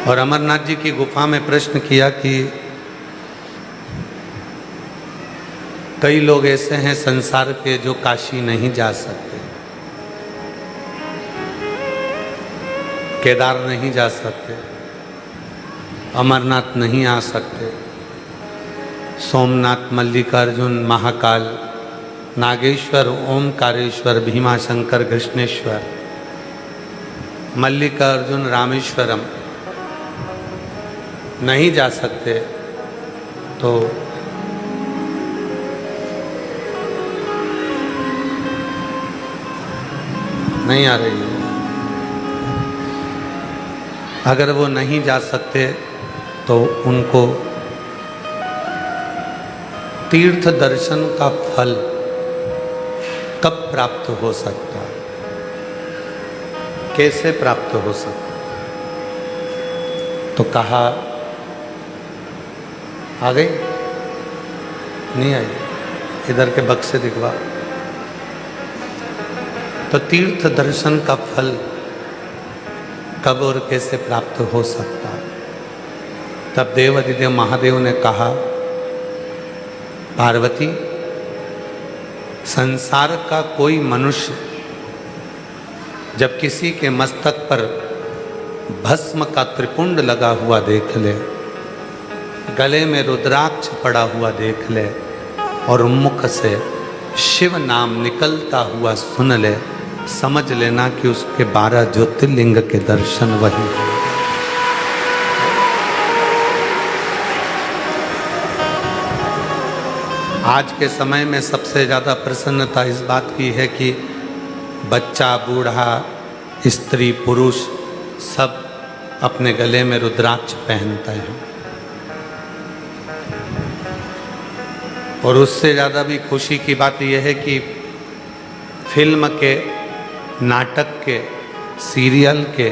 और अमरनाथ जी की गुफा में प्रश्न किया कि कई लोग ऐसे हैं संसार के जो काशी नहीं जा सकते, केदार नहीं जा सकते, अमरनाथ नहीं आ सकते, सोमनाथ, मल्लिकार्जुन, महाकाल, नागेश्वर, ओमकारेश्वर, भीमाशंकर, कृष्णेश्वर, मल्लिकार्जुन, रामेश्वरम नहीं जा सकते, तो नहीं आ रही है। अगर वो नहीं जा सकते तो उनको तीर्थ दर्शन का फल कब प्राप्त हो सकता है, कैसे प्राप्त हो सकता है? तो कहा, आ गई? नहीं आई? इधर के बक्से दिखवा। तो तीर्थ दर्शन का फल कब और कैसे प्राप्त हो सकता है? तब देवाधिदेव महादेव ने कहा, पार्वती, संसार का कोई मनुष्य जब किसी के मस्तक पर भस्म का त्रिपुंड लगा हुआ देख ले, गले में रुद्राक्ष पड़ा हुआ देख ले और मुख से शिव नाम निकलता हुआ सुन ले, समझ लेना कि उसके 12 ज्योतिर्लिंग के दर्शन वही हैं। आज के समय में सबसे ज़्यादा प्रसन्नता इस बात की है कि बच्चा, बूढ़ा, स्त्री, पुरुष सब अपने गले में रुद्राक्ष पहनते हैं। और उससे ज़्यादा भी खुशी की बात यह है कि फिल्म के, नाटक के, सीरियल के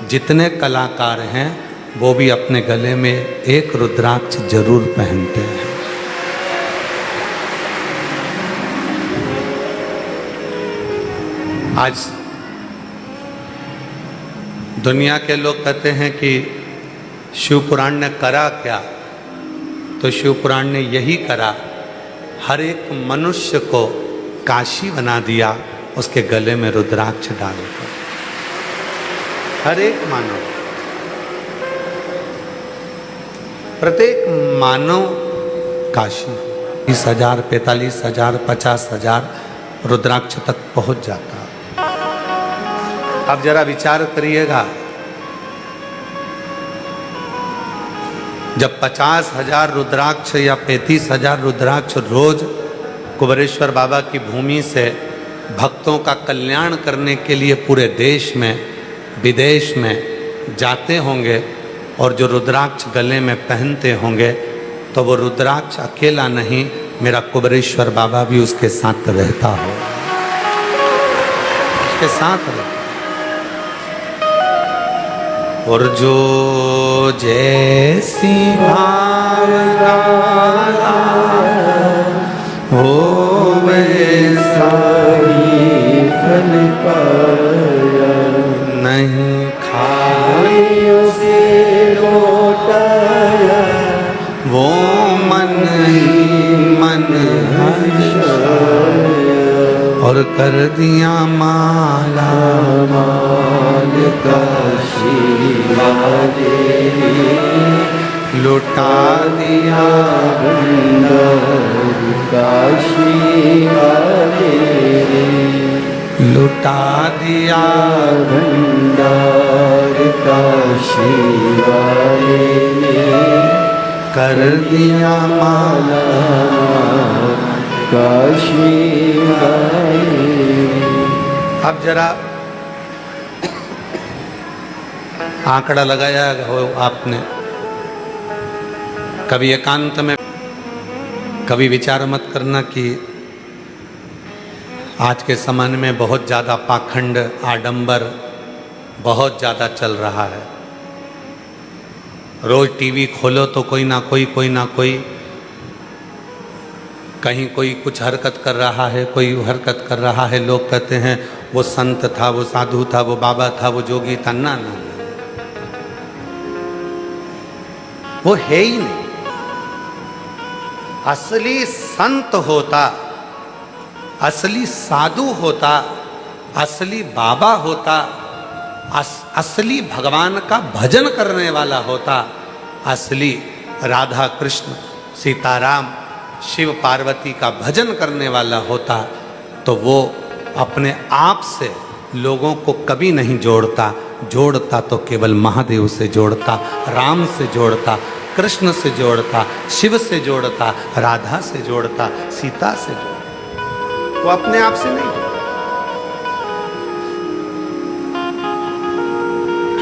जितने कलाकार हैं वो भी अपने गले में एक रुद्राक्ष जरूर पहनते हैं। आज दुनिया के लोग कहते हैं कि शिव पुराण ने करा क्या? तो शिव पुराण ने यही करा, हर एक मनुष्य को काशी बना दिया उसके गले में रुद्राक्ष डालकर। हर एक मानव, प्रत्येक मानव काशी 30,000, 45,000, 50,000 रुद्राक्ष तक पहुंच जाता। अब जरा विचार करिएगा, जब 50,000 रुद्राक्ष या 35,000 रुद्राक्ष रोज कुबेरेश्वर बाबा की भूमि से भक्तों का कल्याण करने के लिए पूरे देश में, विदेश में जाते होंगे और जो रुद्राक्ष गले में पहनते होंगे, तो वो रुद्राक्ष अकेला नहीं, मेरा कुबेरेश्वर बाबा भी उसके साथ रहता हो, उसके साथ रहता। और जो जैसी भावना हो वैसा ही फल पाया, नहीं खाई उसे लौटाया, वो मन ही मन और कर दिया माला माल काशी वाले, लुटा दिया भंडार काशी वाले, लुटा दिया भंडार काशी वाले, कर दिया माला काशी वाले। अब जरा आंकड़ा लगाया हो आपने, कभी एकांत में कभी विचार मत करना कि आज के समय में बहुत ज़्यादा पाखंड, आडंबर बहुत ज़्यादा चल रहा है। रोज टीवी खोलो तो कोई ना कोई कहीं कोई कुछ हरकत कर रहा है, कोई हरकत कर रहा है। लोग कहते हैं वो संत था, वो साधु था, वो बाबा था, वो जोगी था। ना ना, वो है ही नहीं। असली संत होता, असली साधु होता, असली बाबा होता, असली भगवान का भजन करने वाला होता, असली राधा कृष्ण सीताराम शिव पार्वती का भजन करने वाला होता, तो वो अपने आप से लोगों को कभी नहीं जोड़ता। जोड़ता तो केवल महादेव से जोड़ता, राम से जोड़ता, कृष्ण से जोड़ता, शिव से जोड़ता, राधा से जोड़ता, सीता से जोड़ता। वो अपने आप से नहीं जोड़ता।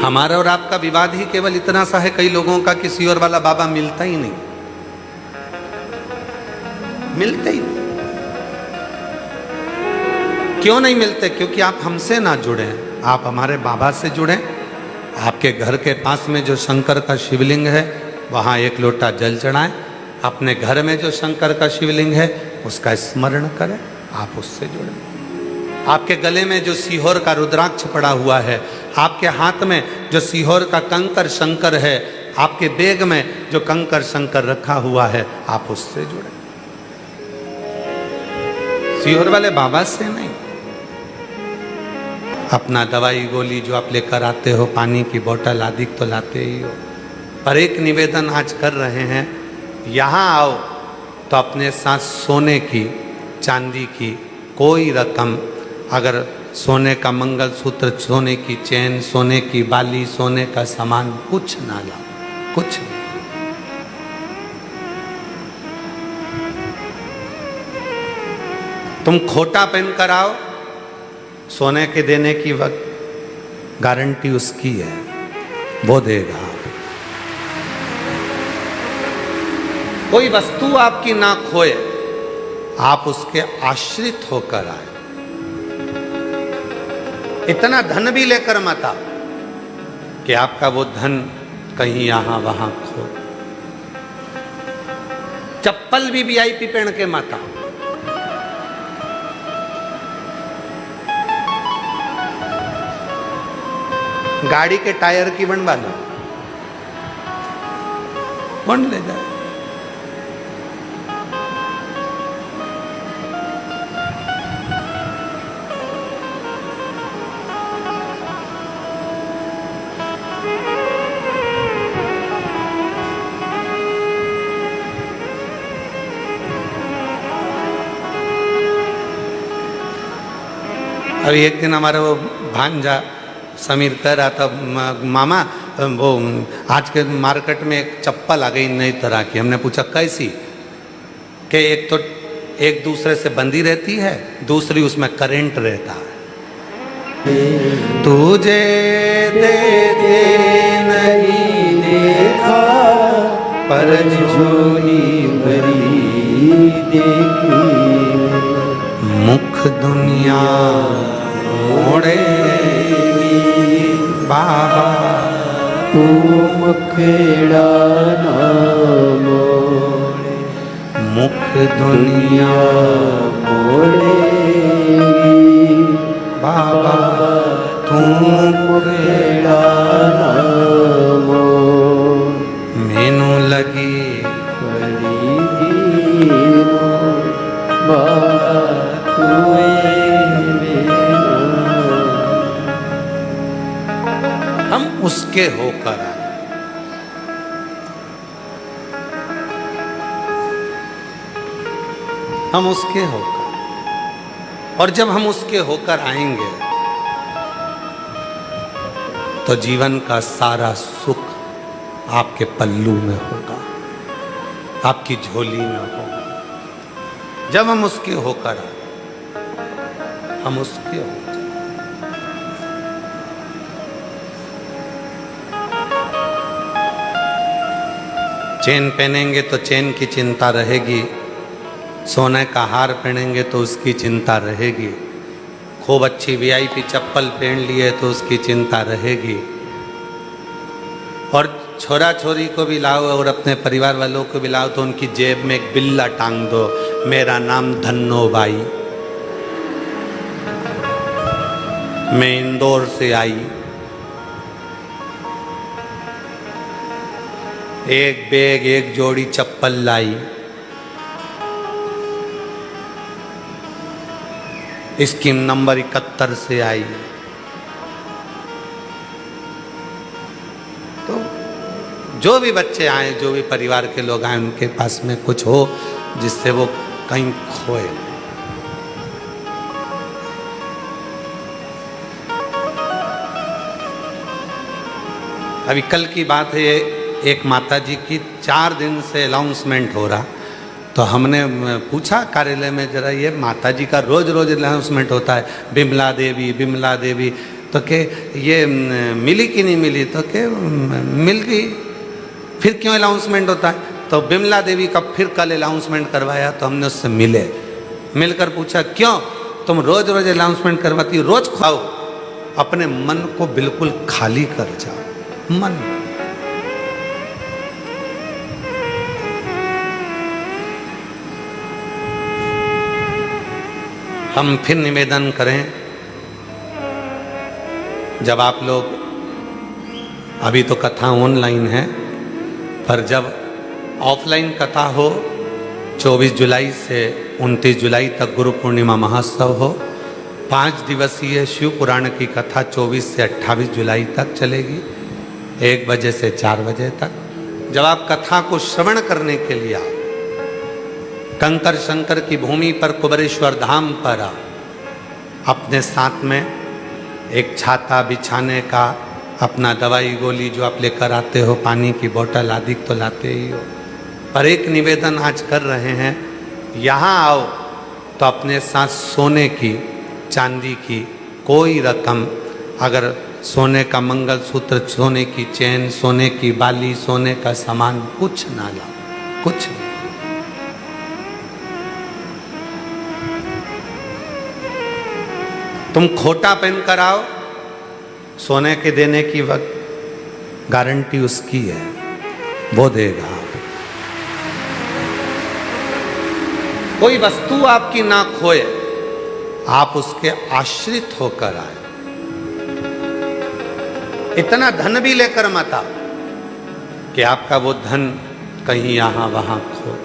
हमारा और आपका विवाद ही केवल इतना सा है कई लोगों का, किसी और वाला बाबा मिलता ही नहीं, मिलते ही नहीं। क्यों नहीं मिलते? क्योंकि आप हमसे ना जुड़े, आप हमारे बाबा से जुड़े। आपके घर के पास में जो शंकर का शिवलिंग है वहाँ एक लोटा जल चढ़ाएं। अपने घर में जो शंकर का शिवलिंग है उसका स्मरण करें, आप उससे जुड़े। आपके गले में जो सीहोर का रुद्राक्ष पड़ा हुआ है, आपके हाथ में जो सीहोर का कंकर शंकर है, आपके बैग में जो कंकर शंकर रखा हुआ है, आप उससे जुड़े, सीहोर वाले बाबा से नहीं। अपना दवाई गोली जो आप लेकर आते हो, पानी की बोतल आदि तो लाते ही हो, पर एक निवेदन आज कर रहे हैं, यहाँ आओ तो अपने साथ सोने की, चांदी की कोई रकम, अगर सोने का मंगलसूत्र, सोने की चैन, सोने की बाली, सोने का सामान कुछ ना लाओ, कुछ नहीं। तुम खोटा पहन कर आओ, सोने के देने की वक्त गारंटी उसकी है, वो देगा। कोई वस्तु आपकी ना खोए, आप उसके आश्रित होकर आए। इतना धन भी लेकर मत आओ कि आपका वो धन कहीं यहां वहां खो। चप्पल भी वीआईपी पहन के मत आओ। गाड़ी के टायर की बनवा लो, कौन ले जाए? अभी एक दिन हमारा वो भांजा समीर कह रहा था, मामा वो आज के मार्केट में एक चप्पल आ गई नई तरह की। हमने पूछा कैसी? कि एक तो एक दूसरे से बंधी रहती है, दूसरी उसमें करंट रहता है। तुझे दे दे नहीं देखा पर जो ही भरी देखी, मुख दुनिया मोड़े बाबा तू मुखेड़ा ना मोड़े, मुख दुनिया मोड़ेगी बाबा तू मुखेड़ा ना मोड़, मैनू लगी पड़ेगी बाबा तू उसके होकर आए। हम उसके होकर, और जब हम उसके होकर आएंगे तो जीवन का सारा सुख आपके पल्लू में होगा, आपकी झोली में होगा। जब हम उसके होकर आए, हम उसके होकर, चेन पहनेंगे तो चेन की चिंता रहेगी, सोने का हार पहनेंगे तो उसकी चिंता रहेगी, खूब अच्छी वीआईपी चप्पल पहन लिए तो उसकी चिंता रहेगी, और छोरा छोरी को भी लाओ और अपने परिवार वालों को भी लाओ तो उनकी जेब में एक बिल्ला टांग दो, मेरा नाम धन्नो बाई, मैं इंदौर से आई। एक बैग एक जोड़ी चप्पल लाई। स्कीम नंबर 71 से आई। तो जो भी बच्चे आए, जो भी परिवार के लोग आए, उनके पास में कुछ हो जिससे वो कहीं खोए। अभी कल की बात है, एक माता जी की 4 दिन से अनाउंसमेंट हो रहा, तो हमने पूछा कार्यालय में, जरा ये माता जी का रोज रोज अनाउंसमेंट होता है, बिमला देवी बिमला देवी, तो के ये मिली कि नहीं मिली, तो के मिल गई, फिर क्यों अनाउंसमेंट होता है? तो बिमला देवी का फिर कल अनाउंसमेंट करवाया, तो हमने उससे मिलकर पूछा क्यों तुम रोज रोज अनाउंसमेंट करवाती, रोज खाओ, अपने मन को बिल्कुल खाली कर जाओ। मन हम फिर निवेदन करें, जब आप लोग, अभी तो कथा ऑनलाइन है, पर जब ऑफलाइन कथा हो, 24 जुलाई से 29 जुलाई तक गुरु पूर्णिमा महोत्सव हो, 5 दिवसीय शिव पुराण की कथा 24 से 28 जुलाई तक चलेगी, 1 बजे से 4 बजे तक। जब आप कथा को श्रवण करने के लिए आओ, कंकर शंकर की भूमि पर कुबेरेश्वर धाम पर आओ, अपने साथ में एक छाता बिछाने का, अपना दवाई गोली जो आप लेकर आते हो, पानी की बोतल आदि तो लाते ही हो, पर एक निवेदन आज कर रहे हैं, यहाँ आओ तो अपने साथ सोने की, चांदी की कोई रकम, अगर सोने का मंगलसूत्र, सोने की चैन, सोने की बाली, सोने का सामान कुछ ना लाओ, कुछ नहीं। तुम खोटा पहन कर आओ, सोने के देने की वक्त गारंटी उसकी है, वो देगा। कोई वस्तु आपकी ना खोए, आप उसके आश्रित होकर आए। इतना धन भी लेकर मत आओ कि आपका वो धन कहीं यहां वहां खो।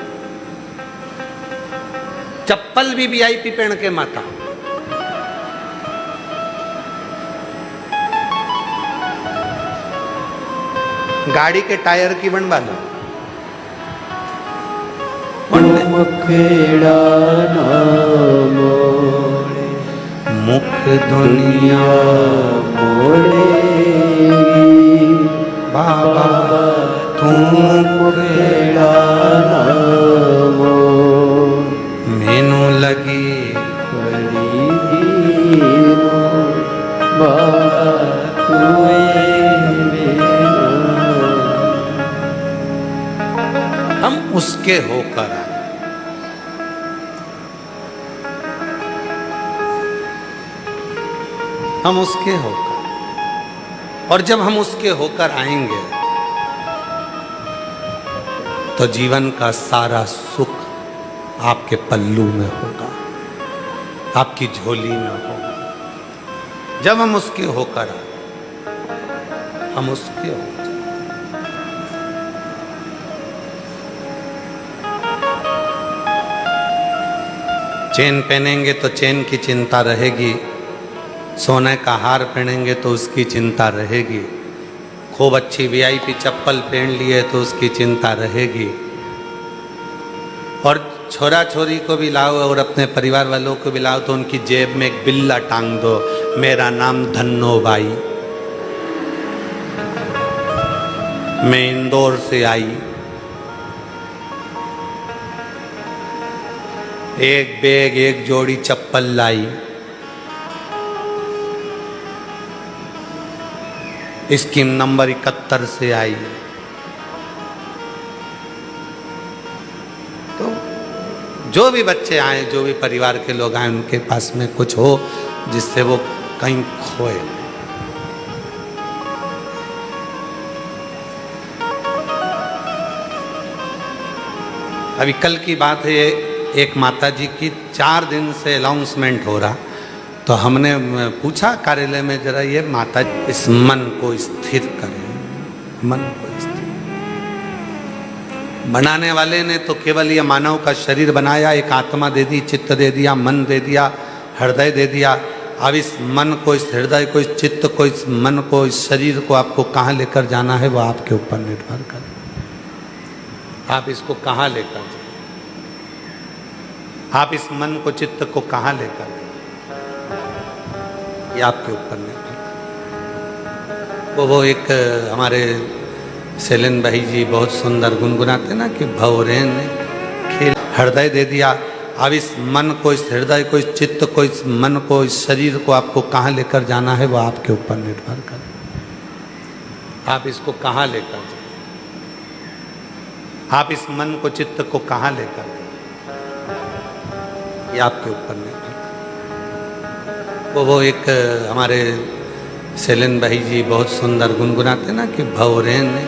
चप्पल भी वीआईपी पहन के मत आओ। गाड़ी के टायर की बनवा लो। मुखेड़ा नाम मोड़े, मुख दुनिया मोड़ेगी, बाबा तू मुखेड़ा नाम मैनू लगी मोड़ेगी, बाबा तुए हम उसके होकर आए। हम उसके होकर, और जब हम उसके होकर आएंगे तो जीवन का सारा सुख आपके पल्लू में होगा, आपकी झोली में होगा। जब हम उसके होकर आए, हम उसके होकर, चेन पहनेंगे तो चेन की चिंता रहेगी, सोने का हार पहनेंगे तो उसकी चिंता रहेगी, खूब अच्छी वीआईपी चप्पल पहन लिए तो उसकी चिंता रहेगी, और छोरा छोरी को भी लाओ और अपने परिवार वालों को भी लाओ तो उनकी जेब में एक बिल्ला टांग दो, मेरा नाम धन्नो बाई, मैं इंदौर से आई, एक बैग एक जोड़ी चप्पल लाई, स्कीम नंबर 71 से आई। तो जो भी बच्चे आए, जो भी परिवार के लोग आए, उनके पास में कुछ हो जिससे वो कहीं खोए। अभी कल की बात है, एक माता जी की 4 दिन से अनाउंसमेंट हो रहा, तो हमने पूछा कार्यालय में, जरा ये माता जी इस मन को स्थिर करें, मन को स्थिर। बनाने वाले ने तो केवल ये मानव का शरीर बनाया, एक आत्मा दे दी, चित्त दे दिया, मन दे दिया, हृदय दे दिया। अब इस मन को, इस हृदय को, इस चित्त को, इस मन को, इस शरीर को आपको कहाँ लेकर जाना है वो आपके ऊपर निर्भर कर। आप इसको कहाँ लेकर जाए, आप इस मन को, चित्त को कहाँ लेकर जाए, ये आपके ऊपर निर्भर कर। वो एक हमारे सेलिन भाई जी बहुत सुंदर गुनगुनाते ना कि भवरे ने खेल हृदय दे दिया। अब इस मन को, इस हृदय को, इस चित्त को, इस मन को, इस शरीर को आपको कहाँ लेकर जाना है वो आपके ऊपर निर्भर कर। आप इसको कहाँ लेकर जाए, आप इस मन को, चित्त को कहाँ लेकर जाए, ये आपके ऊपर निर्भर कर। वो एक हमारे सेलिन भाई जी बहुत सुंदर गुनगुनाते ना कि भवरे ने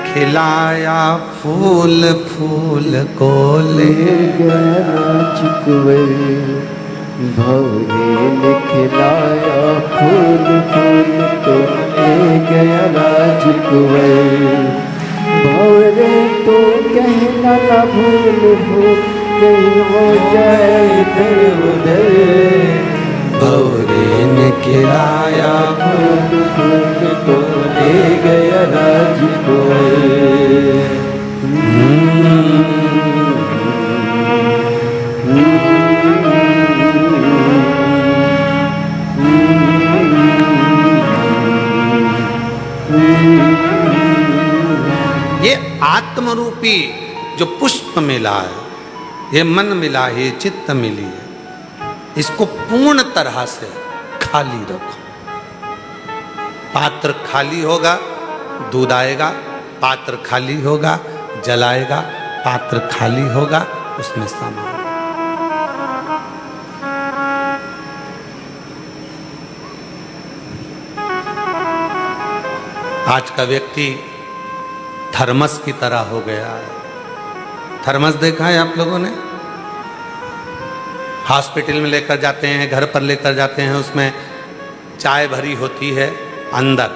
खिलाया फूल फूल को ले गया राजकुंवर, भवरे ने खिलाया फूल फूल को ले गया राजकुंवर। भवरे तो कहना न भूल भूल कहीं हो जाए इधर उधर। भवरे ने खिलाया फूल फूल को ले गया राजकुंवर। ये आत्मरूपी जो पुष्प मिला है, ये मन मिला है, ये चित्त मिली है, इसको पूर्ण तरह से खाली रखो। पात्र खाली होगा, दूध आएगा, पात्र खाली होगा, जल आएगा, पात्र खाली होगा, उसमें सामान। आज का व्यक्ति थर्मस की तरह हो गया है। थर्मस देखा है आप लोगों ने? हॉस्पिटल में लेकर जाते हैं, घर पर लेकर जाते हैं, उसमें चाय भरी होती है अंदर,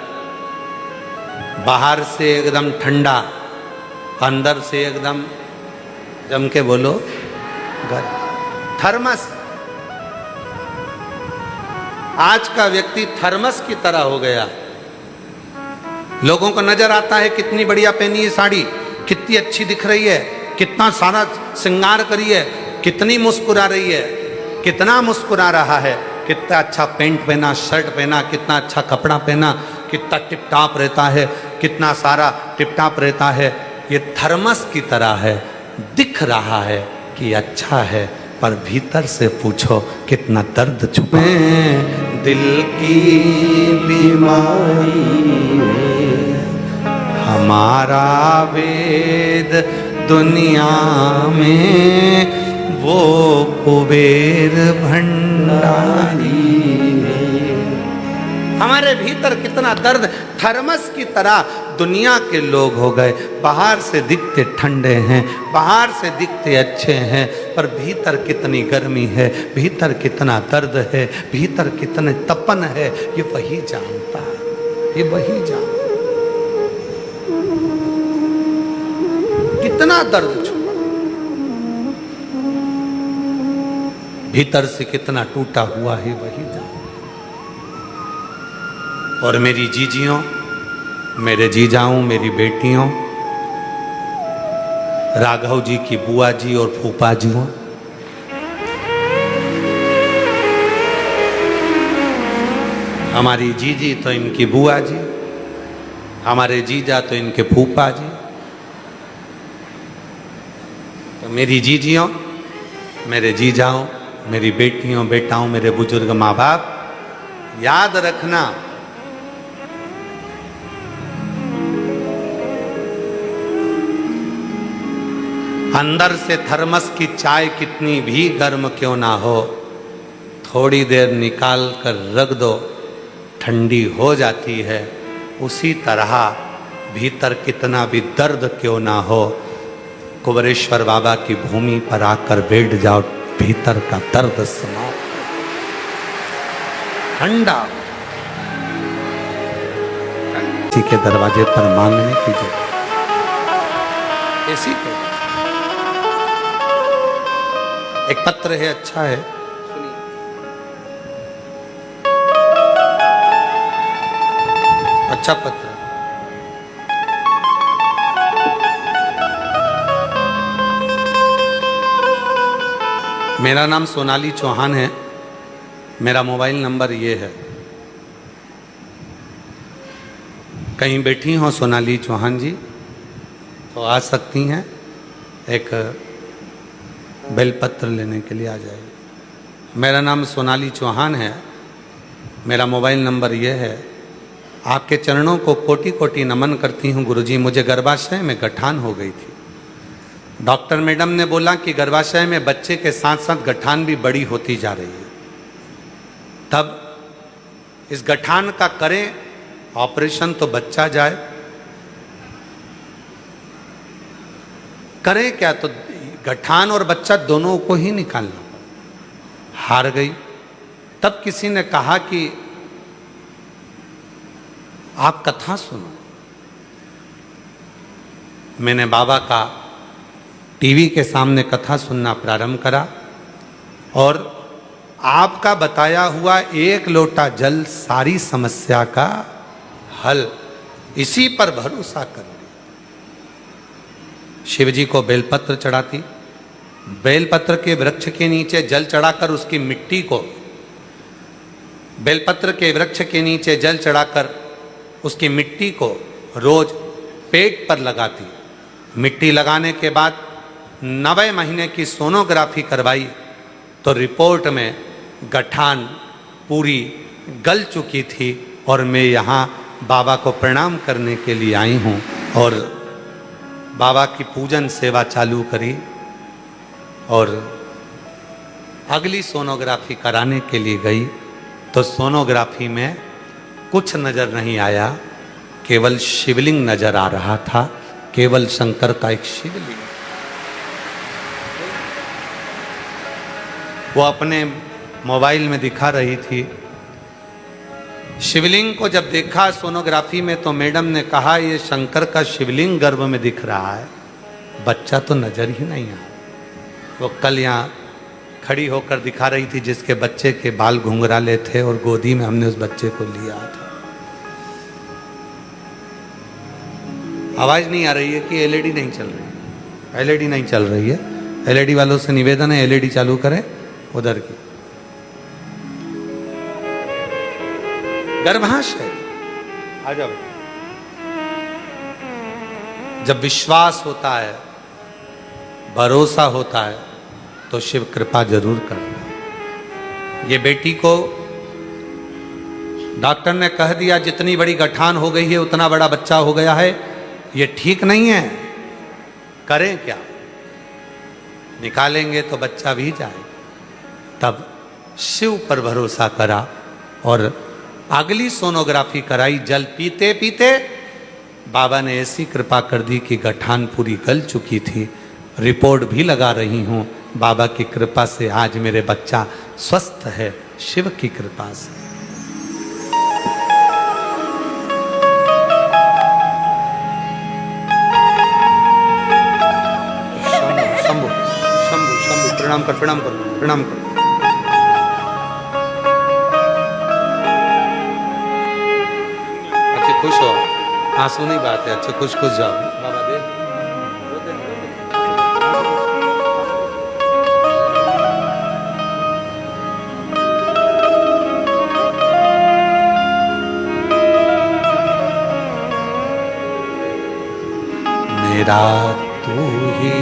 बाहर से एकदम ठंडा, अंदर से एकदम जम के बोलो गर्म। थर्मस। आज का व्यक्ति थर्मस की तरह हो गया। लोगों को नजर आता है कितनी बढ़िया पहनी है साड़ी, कितनी अच्छी दिख रही है, कितना सारा श्रृंगार करी है, कितनी मुस्कुरा रही है, कितना मुस्कुरा रहा है, कितना अच्छा पेंट पहना, शर्ट पहना, कितना अच्छा कपड़ा पहना, कितना टिपटाप रहता है, कितना सारा टिपटाप रहता है। ये थर्मस की तरह है, दिख रहा है कि अच्छा है, पर भीतर से पूछो कितना दर्द छुपे। दिल की बीमारी हमारा वेद दुनिया में, वो कुबेर भंडारी। हमारे भीतर कितना दर्द, थर्मस की तरह दुनिया के लोग हो गए। बाहर से दिखते ठंडे हैं, बाहर से दिखते अच्छे हैं, पर भीतर कितनी गर्मी है, भीतर कितना दर्द है, भीतर कितने तपन है, ये वही जानता है, ये वही जानता। कितना दर्द छुपा, भीतर से कितना टूटा हुआ है, वही जानता। और मेरी जीजियों, मेरे जीजाओं, मेरी बेटियों, राघव जी की बुआ जी और फूफा जियों, हमारी जीजी तो इनकी बुआ जी, हमारे जीजा तो इनके फूफा जी। तो मेरी जीजियों, मेरे जीजाओं, मेरी बेटियों, बेटाओं, मेरे बुजुर्ग माँ बाप, याद रखना अंदर से थर्मस की चाय कितनी भी गर्म क्यों ना हो, थोड़ी देर निकाल कर रख दो, ठंडी हो जाती है। उसी तरह भीतर कितना भी दर्द क्यों ना हो, कुबरेश्वर बाबा की भूमि पर आकर बैठ जाओ, भीतर का दर्द समाप्त, ठंडा। किसी के दरवाजे पर मांगने की जगह, ऐसी तो एक पत्र है, अच्छा है, अच्छा पत्र। मेरा नाम सोनाली चौहान है, मेरा मोबाइल नंबर ये है। कहीं बैठी हो सोनाली चौहान जी तो आ सकती हैं, एक बेलपत्र लेने के लिए आ जाइए। मेरा नाम सोनाली चौहान है, मेरा मोबाइल नंबर ये है। आपके चरणों को कोटि कोटि नमन करती हूँ गुरुजी। मुझे गर्भाशय में गठान हो गई थी। डॉक्टर मैडम ने बोला कि गर्भाशय में बच्चे के साथ साथ गठान भी बड़ी होती जा रही है, तब इस गठान का करें ऑपरेशन तो बच्चा जाए, करें क्या, तो गठान और बच्चा दोनों को ही निकालना पड़ा। हार गई। तब किसी ने कहा कि आप कथा सुनो। मैंने बाबा का टीवी के सामने कथा सुनना प्रारंभ करा और आपका बताया हुआ एक लोटा जल सारी समस्या का हल, इसी पर भरोसा कर लिया। शिव जी को बेलपत्र चढ़ाती, बेलपत्र के वृक्ष के नीचे जल चढ़ाकर उसकी मिट्टी को, बेलपत्र के वृक्ष के नीचे जल चढ़ाकर उसकी मिट्टी को रोज पेट पर लगाती। मिट्टी लगाने के बाद 9 महीने की सोनोग्राफी करवाई तो रिपोर्ट में गठान पूरी गल चुकी थी और मैं यहाँ बाबा को प्रणाम करने के लिए आई हूँ और बाबा की पूजन सेवा चालू करी और अगली सोनोग्राफी कराने के लिए गई तो सोनोग्राफी में कुछ नज़र नहीं आया, केवल शिवलिंग नज़र आ रहा था, केवल शंकर का एक शिवलिंग। वो अपने मोबाइल में दिखा रही थी। शिवलिंग को जब देखा सोनोग्राफी में तो मैडम ने कहा ये शंकर का शिवलिंग गर्भ में दिख रहा है, बच्चा तो नजर ही नहीं आ रहा। वो कल यहाँ खड़ी होकर दिखा रही थी जिसके बच्चे के बाल घुंघराले थे और गोदी में हमने उस बच्चे को लिया था। आवाज नहीं आ रही है कि एलईडी नहीं चल रही है। एलईडी नहीं चल रही है। एलईडी वालों से निवेदन है एलईडी चालू करें उधर की। गर्भाशय आ जाओ। जब विश्वास होता है, भरोसा होता है तो शिव कृपा जरूर करता है। ये बेटी को डॉक्टर ने कह दिया जितनी बड़ी गठान हो गई है उतना बड़ा बच्चा हो गया है, ये ठीक नहीं है, करें क्या, निकालेंगे तो बच्चा भी जाए। तब शिव पर भरोसा करा और अगली सोनोग्राफी कराई। जल पीते पीते बाबा ने ऐसी कृपा कर दी कि गठान पूरी गल चुकी थी। रिपोर्ट भी लगा रही हूँ, बाबा की कृपा से आज मेरे बच्चा स्वस्थ है, शिव की कृपा से। शंभु शंभु शंभु प्रणाम कर, प्रणाम कर, प्रणाम कर। अच्छे खुश हो, आंसू नहीं बात है, अच्छे खुश खुश जाओ। बाबा दे मेरा तू ही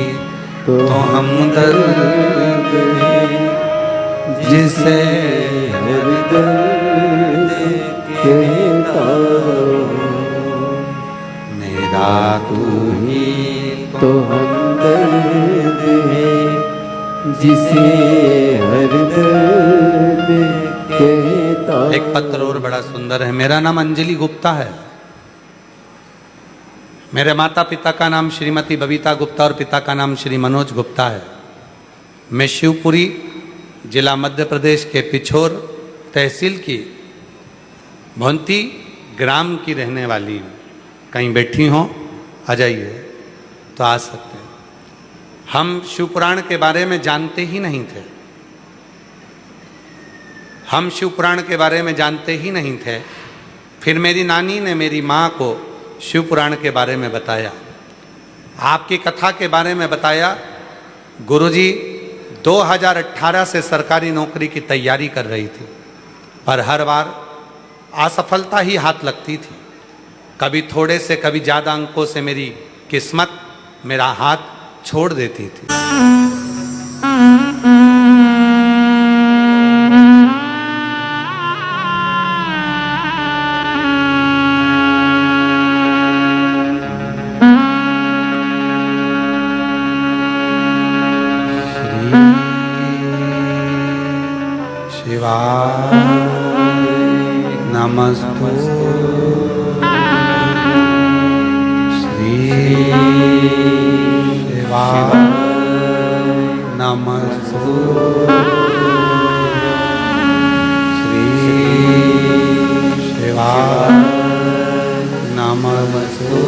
तो हमदर्द जिसे हर दर्द कहता मेरा तू ही तो हमदर्द है जिसे हर दर्द कहता। एक पत्र और बड़ा सुंदर है। मेरा नाम अंजलि गुप्ता है। मेरे माता पिता का नाम श्रीमती बबीता गुप्ता और पिता का नाम श्री मनोज गुप्ता है। मैं शिवपुरी जिला मध्य प्रदेश के पिछोर तहसील की भोंती ग्राम की रहने वाली हूँ। कहीं बैठी हो आ जाइए। तो आ सकते हैं। हम शिवपुराण के बारे में जानते ही नहीं थे, हम शिवपुराण के बारे में जानते ही नहीं थे। फिर मेरी नानी ने मेरी माँ को शिवपुराण के बारे में बताया, आपकी कथा के बारे में बताया। गुरुजी 2018 से सरकारी नौकरी की तैयारी कर रही थी, पर हर बार असफलता ही हाथ लगती थी। कभी थोड़े से कभी ज़्यादा अंकों से मेरी किस्मत मेरा हाथ छोड़ देती थी। नमस्तु श्री शिवाय नमस्तु श्री शिवाय नमस्तु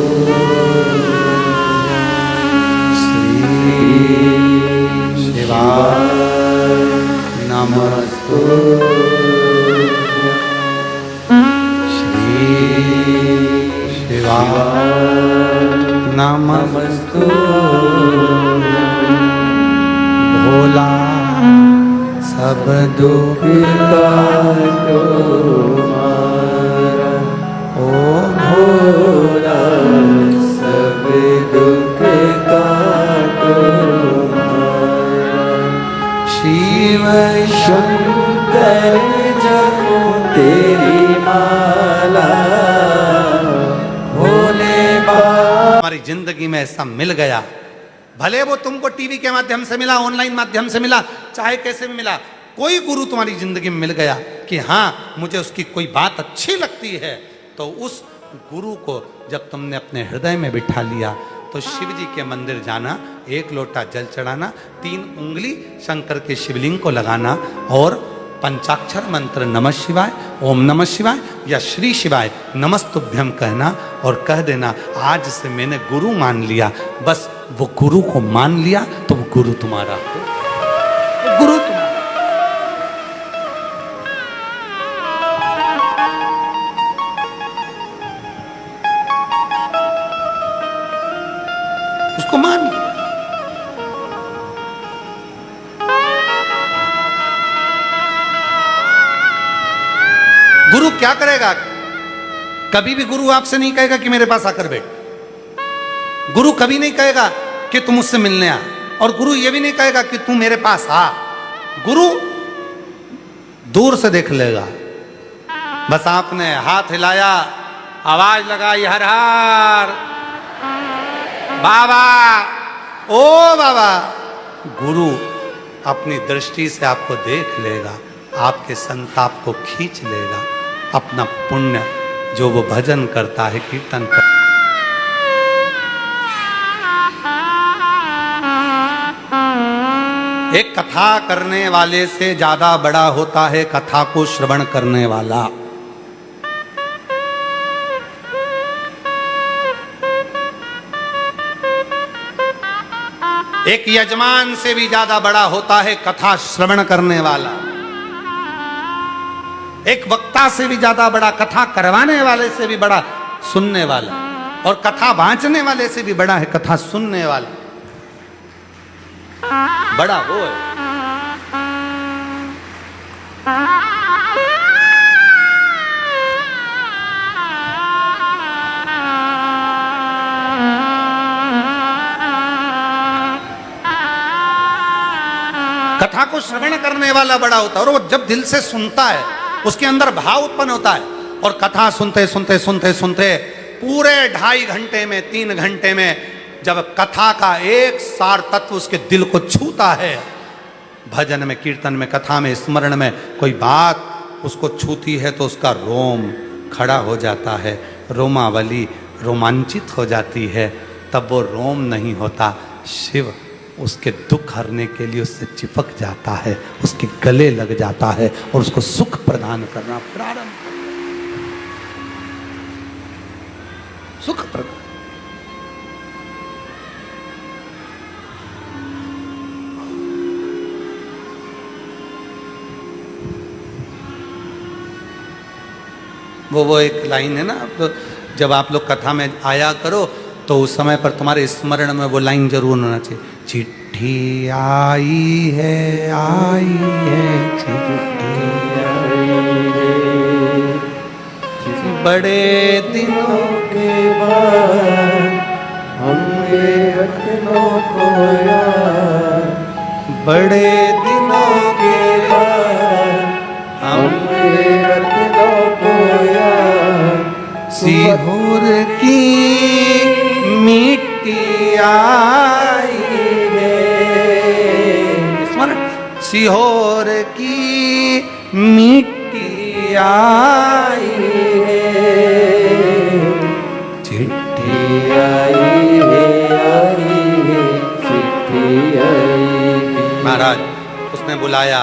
श्री शिवाय नमस्तु शिवाय नमस्तु। भोला सब दुख काटो मारा, ओ भोला सब दुख काटो मारा। शिव शंकर जपो तेरी माला, हमारी जिंदगी में ऐसा मिल गया, भले वो तुमको टीवी के माध्यम से मिला, ऑनलाइन माध्यम से मिला, चाहे कैसे भी मिला, कोई गुरु तुम्हारी जिंदगी में मिल गया कि हाँ मुझे उसकी कोई बात अच्छी लगती है, तो उस गुरु को जब तुमने अपने हृदय में बिठा लिया तो शिव जी के मंदिर जाना, एक लोटा जल चढ़ाना, 3 उंगली शंकर के शिवलिंग को लगाना और पंचाक्षर मंत्र नमः शिवाय, ओम नमः शिवाय या श्री शिवाय नमस्तुभ्यम कहना और कह देना आज से मैंने गुरु मान लिया। बस वो गुरु को मान लिया तो वो गुरु तुम्हारा, वो गुरु तुम्हारा। उसको मान लिया। गुरु क्या करेगा? कभी भी गुरु आपसे नहीं कहेगा कि मेरे पास आकर बैठ। गुरु कभी नहीं कहेगा कि तुम मुझसे मिलने आ, और गुरु ये भी नहीं कहेगा कि तू मेरे पास आ। गुरु दूर से देख लेगा। बस आपने हाथ हिलाया, आवाज लगाई हर हर बाबा, ओ बाबा, गुरु अपनी दृष्टि से आपको देख लेगा, आपके संताप को खींच लेगा। अपना पुण्य जो वो भजन करता है, कीर्तन करता है। एक कथा करने वाले से ज्यादा बड़ा होता है कथा को श्रवण करने वाला। एक यजमान से भी ज्यादा बड़ा होता है कथा श्रवण करने वाला। एक वक्ता से भी ज्यादा बड़ा, कथा करवाने वाले से भी बड़ा सुनने वाला, और कथा बांचने वाले से भी बड़ा है कथा सुनने वाला। बड़ा वो है। कथा को श्रवण करने वाला बड़ा होता है, और वो जब दिल से सुनता है उसके अंदर भाव उत्पन्न होता है। और कथा सुनते सुनते सुनते सुनते पूरे 2.5 घंटे में, 3 घंटे में जब कथा का एक सार तत्व उसके दिल को छूता है, भजन में, कीर्तन में, कथा में, स्मरण में कोई बात उसको छूती है तो उसका रोम खड़ा हो जाता है, रोमावली रोमांचित हो जाती है। तब वो रोम नहीं होता, शिव उसके दुख हरने के लिए उससे चिपक जाता है, उसके गले लग जाता है और उसको सुख प्रदान करना प्रारंभ करता है। सुख प्रदान। वो एक लाइन है ना, तो जब आप लोग कथा में आया करो तो उस समय पर तुम्हारे स्मरण में वो लाइन जरूर होना चाहिए, चिट्ठी आई है चिट्ठी बड़े दिनों के बाद हमने रत्नों को याद, बड़े दिनों के बाद हमने रत्नों को याद, सीहोर की मिट्टी आई है, स्मरण, सीहोर की मिट्टी आई है, चिट्ठी आई है चिट्ठी आई है। महाराज उसने बुलाया।